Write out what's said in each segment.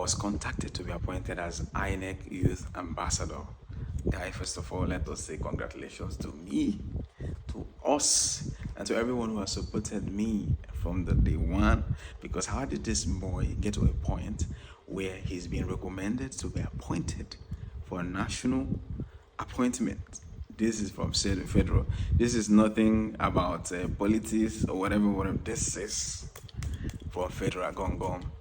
was contacted to be appointed as INEC Youth Ambassador. Guy, first of all, let us say congratulations to me, to us, and to everyone who has supported me from the day one. Because how did this boy get to a point where he's been recommended to be appointed for a national appointment? This is from federal. This is nothing about politics or whatever. This is from federal gong gong.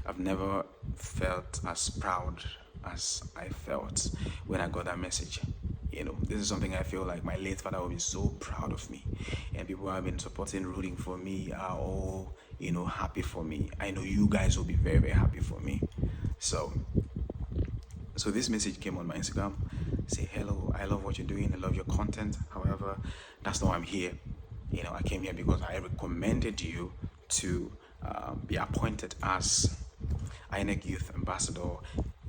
I've never felt as proud as I felt when I got that message. This is something I feel like my late father will be so proud of me. And people who have been supporting, rooting for me are all, happy for me. I know you guys will be very, very happy for me. So this message came on my Instagram. Say, hello, I love what you're doing. I love your content. However, that's not why I'm here. I came here because I recommended you to be appointed as INEC Youth Ambassador.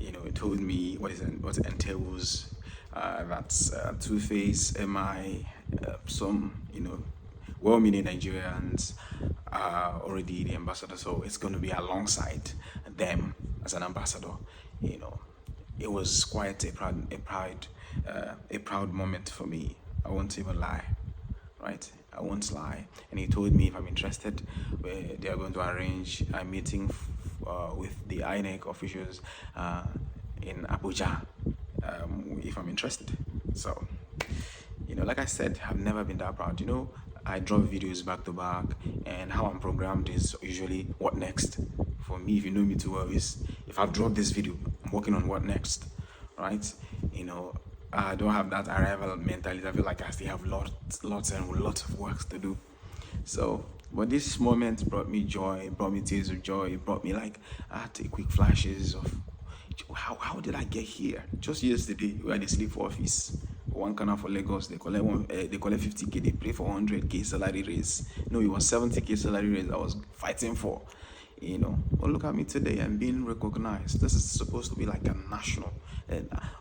It told me what it entails. That's Two-Face, MI, some, well-meaning Nigerians are already the ambassador. So it's going to be alongside them as an ambassador. It was quite a proud moment for me. I won't even lie, right? I won't lie. And he told me if I'm interested, they are going to arrange a meeting with the INEC officials in Abuja if I'm interested. So, like I said, I've never been that proud. I drop videos back to back, and how I'm programmed is usually what next. For me, if you know me too well, is if I've dropped this video, I'm working on what next, right? I don't have that arrival mentality. I feel like I still have lots of work to do. So, but this moment brought me joy, brought me tears of joy, it brought me like take quick flashes of how did I get here? Just yesterday, we had a sleep for office. One corner for Lagos, they collect 50K, they pray for 100K salary raise. No, it was 70K salary raise I was fighting for. But look at me today, I'm being recognized. This is supposed to be like a national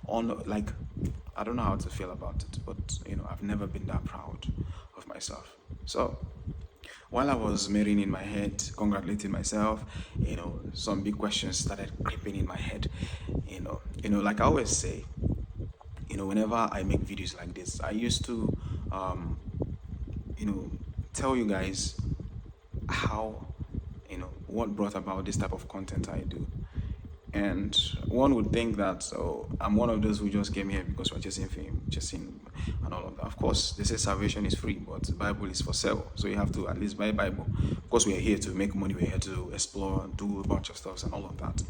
honor. Like, I don't know how to feel about it, but I've never been that proud of myself. So while I was marrying in my head, congratulating myself, some big questions started creeping in my head. Like I always say, whenever I make videos like this, I used to, tell you guys how, what brought about this type of content I do. And one would think that I'm one of those who just came here because we're chasing fame, chasing and all of that. Of course, they say salvation is free, but the Bible is for sale. So you have to at least buy Bible. Of course, we're here to make money. We're here to explore and do a bunch of stuff and all of that.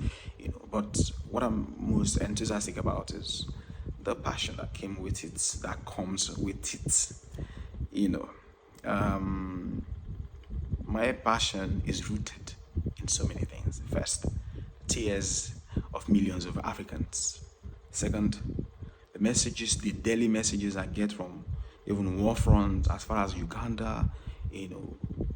But what I'm most enthusiastic about is the passion that came with it, that comes with it. My passion is rooted in so many things. First, tears of millions of Africans. Second, the daily messages I get from even war front as far as Uganda,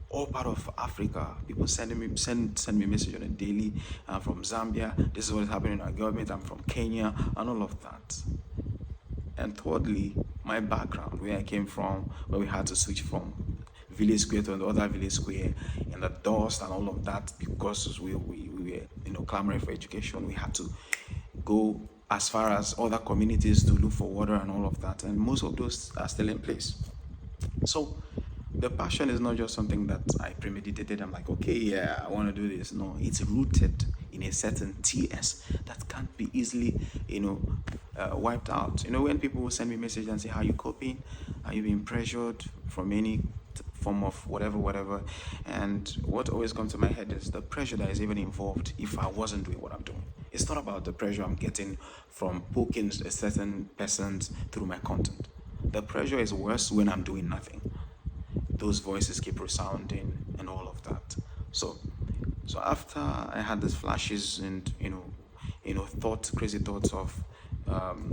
all part of Africa. People send me message on a daily. I'm from Zambia. This is what is happening in our government. I'm from Kenya, and all of that. And thirdly, my background, where I came from, where we had to switch from village square to another village square, and the dust and all of that, because we were clamoring for education. We had to go as far as other communities to look for water and all of that, and most of those are still in place. So the passion is not just something that I premeditated. I'm like, okay, yeah, I want to do this. No, it's rooted in a certain TS that can't be easily, wiped out. When people send me messages and say, how are you coping? Are you being pressured from any form of whatever? And what always comes to my head is the pressure that is even involved if I wasn't doing what I'm doing. It's not about the pressure I'm getting from poking a certain person through my content. The pressure is worse when I'm doing nothing. Those voices keep resounding and all of that. So after I had these flashes and crazy thoughts of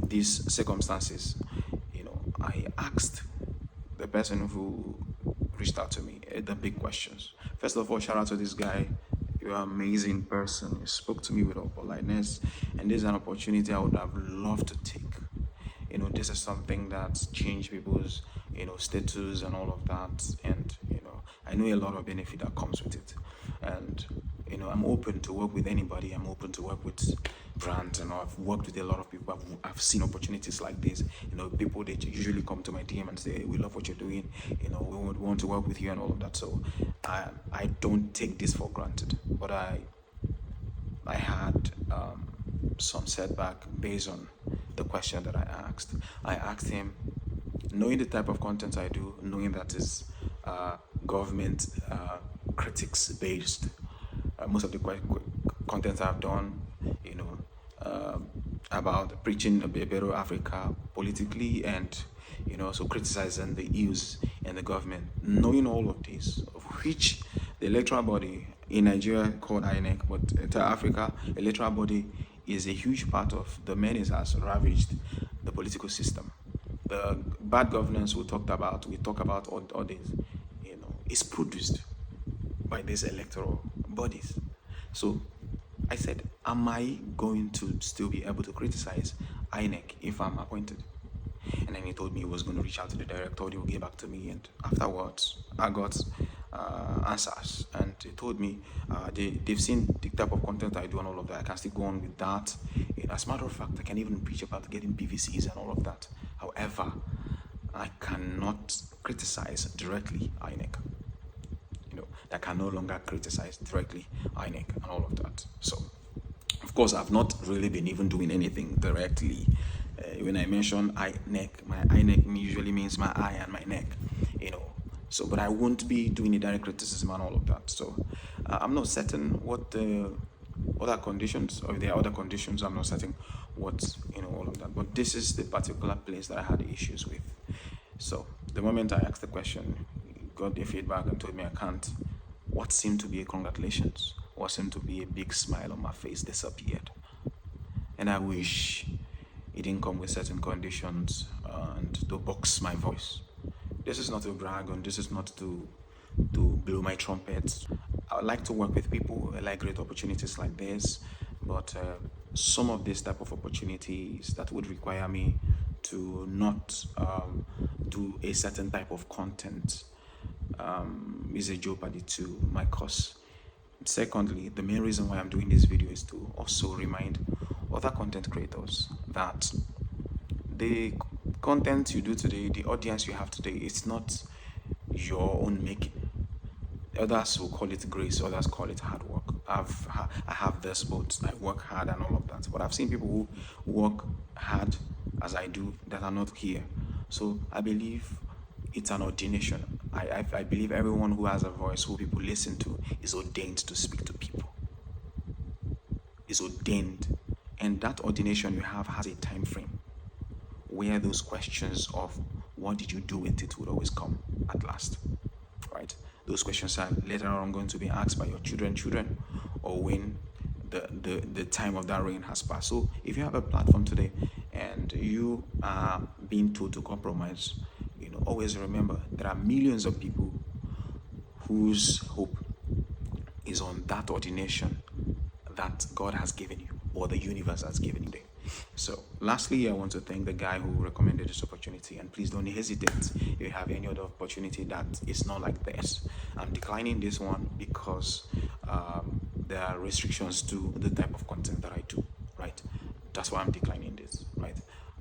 these circumstances, I asked the person who reached out to me the big questions. First of all, shout out to this guy. You're an amazing person. You spoke to me with all politeness, and this is an opportunity I would have loved to take. This is something that's changed people's status and all of that, and I know a lot of benefit that comes with it. And I'm open to work with anybody. I'm open to work with brands, and I've worked with a lot of people. I've seen opportunities like this. People they usually come to my DM and say, "We love what you're doing. We would want to work with you," and all of that. So I don't take this for granted. But I had some setback based on the question that I asked. I asked him, knowing the type of content I do, knowing that is government critics based. Most of the content I've done, about preaching a better Africa politically, and so criticizing the youth and the government. Knowing all of this, of which the electoral body in Nigeria called INEC, but entire Africa, electoral body is a huge part of the menace has ravaged the political system. The bad governance we talk about all days, is produced by these electoral bodies. So I said, am I going to still be able to criticize INEC if I'm appointed? And then he told me he was going to reach out to the director, he will get back to me. And afterwards, I got answers. And he told me they've seen the type of content I do and all of that. I can still go on with that. As a matter of fact, I can even preach about getting PVCs and all of that. However, I cannot criticize directly INEC. That can no longer criticize directly INEC and all of that. So, of course, I've not really been even doing anything directly. When I mention INEC, my INEC usually means my eye and my neck, So, but I won't be doing a direct criticism and all of that. So, I'm not certain what the other conditions, or if there are other conditions, I'm not certain what, all of that. But this is the particular place that I had issues with. So, the moment I asked the question, got the feedback and told me I can't, what seemed to be a congratulations, what seemed to be a big smile on my face disappeared. And I wish it didn't come with certain conditions and to box my voice. This is not to brag on, this is not to blow my trumpet. I would like to work with people. I like great opportunities like this, but some of these type of opportunities that would require me to not do a certain type of content is a jeopardy to my cause. Secondly, the main reason why I'm doing this video is to also remind other content creators that the content you do today, the audience you have today, it's not your own making. Others will call it grace, others call it hard work. I have this, but I work hard and all of that. But I've seen people who work hard as I do that are not here. So I believe it's an ordination. I believe everyone who has a voice, who people listen to, is ordained to speak to people. Is ordained. And that ordination you have has a time frame where those questions of what did you do with it would always come at last. Right? Those questions are later on going to be asked by your children, or when the time of that reign has passed. So if you have a platform today and you are being told to compromise, always remember there are millions of people whose hope is on that ordination that God has given you, or the universe has given you. So lastly, I want to thank the guy who recommended this opportunity, and please don't hesitate if you have any other opportunity that is not like this. I'm declining this one because there are restrictions to the type of content that I do, right? That's why I'm declining this, right?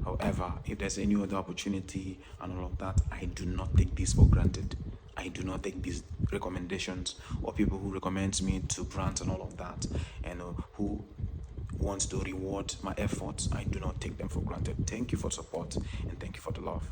However, if there's any other opportunity and all of that, I do not take this for granted. I do not take these recommendations or people who recommend me to brands and all of that, and who wants to reward my efforts. I do not take them for granted. Thank you for support, and thank you for the love.